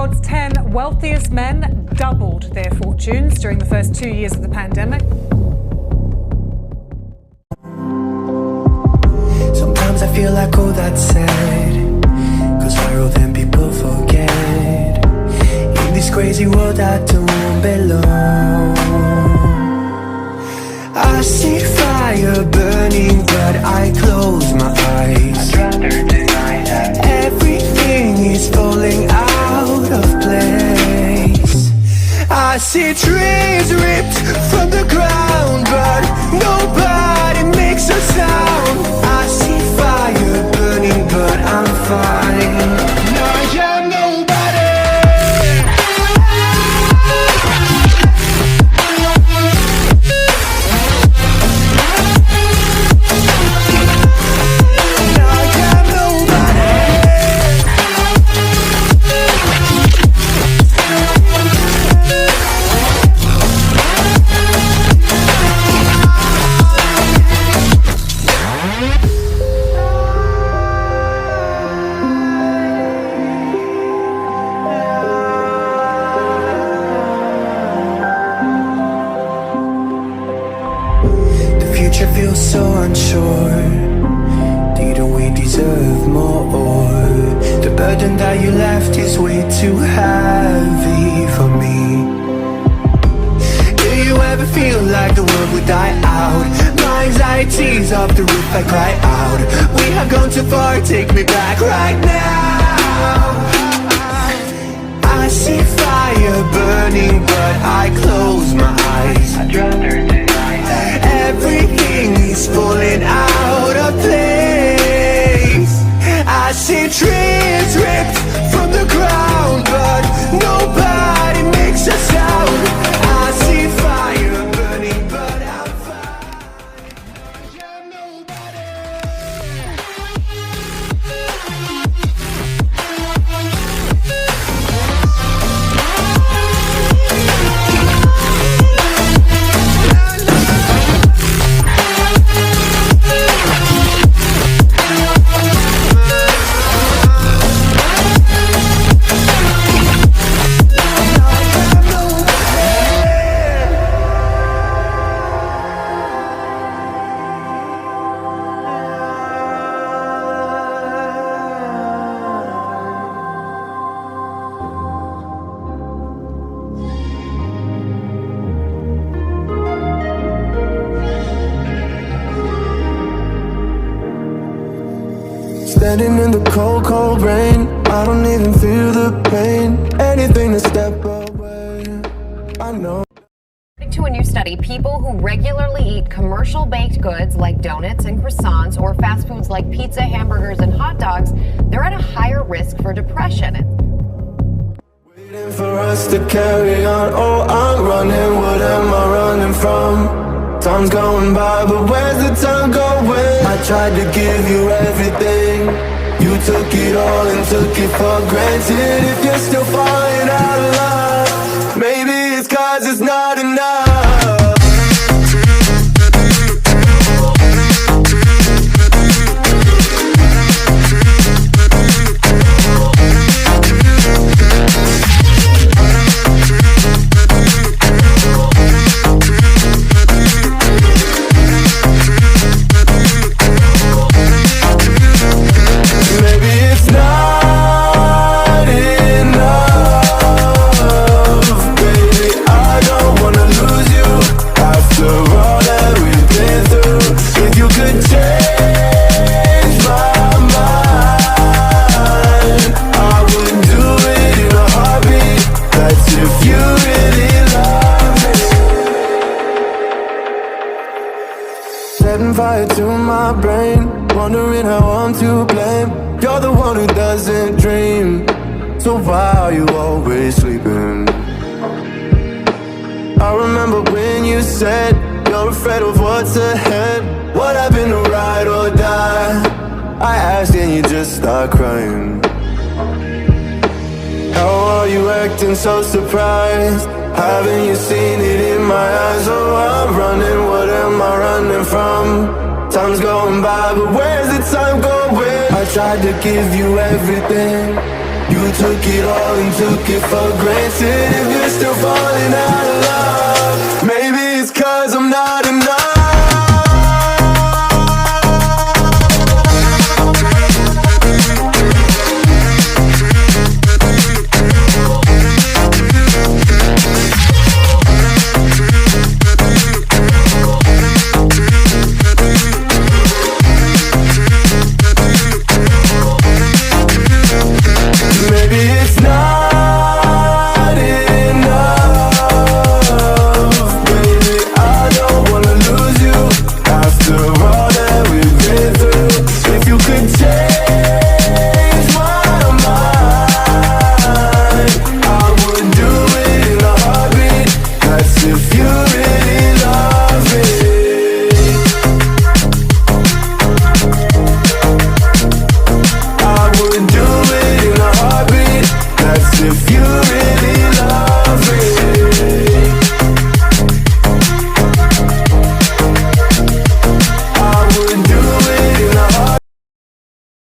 world's 10 wealthiest men doubled their fortunes during the first 2 years of the pandemic. Sometimes I feel like, oh, that's sad, 'cause viral then people forget. In this crazy world I don't belong. I see fire burning but I close my eyes. I'd rather deny that. Everything is falling out of place. I see trees ripped from the ground but nobody makes a sound. I see fire burning but I'm fine. No, I am nobody. Feels so unsure. Didn't we deserve more? The burden that you left is way too heavy for me. Do you ever feel like the world would die out? My anxiety's off the roof, I cry out. We have gone too far, take me back right now. I see fire burning but I close my eyes. I'd rather deny that. Everything is falling out of place. I see trees ripped from the ground but nobody makes a sound. I see fire burning but I'm fine. I'm nobody. Standing in the cold, cold rain, I don't even feel the pain. Anything to step away, I know. According to a new study, people who regularly eat commercial baked goods like donuts and croissants or fast foods like pizza, hamburgers, and hot dogs, they're at a higher risk for depression. Waiting for us to carry on. Oh, I'm running, what am I running from? Time's going by, but where's the time going? I tried to give you everything. You took it all and took it for granted. If you're still falling out of love, maybe it's 'cause it's not enough. Setting fire to my brain, wondering how I'm to blame. You're the one who doesn't dream, so why are you always sleeping? I remember when you said you're afraid of what's ahead. What happened to ride or die? I asked and you just start crying. How are you acting so surprised? Haven't you seen it in my eyes? Oh, I'm running, what am I running from? Time's going by, but where's the time going? I tried to give you everything. You took it all and took it for granted. If you're still falling out of love, maybe it's 'cause I'm not enough.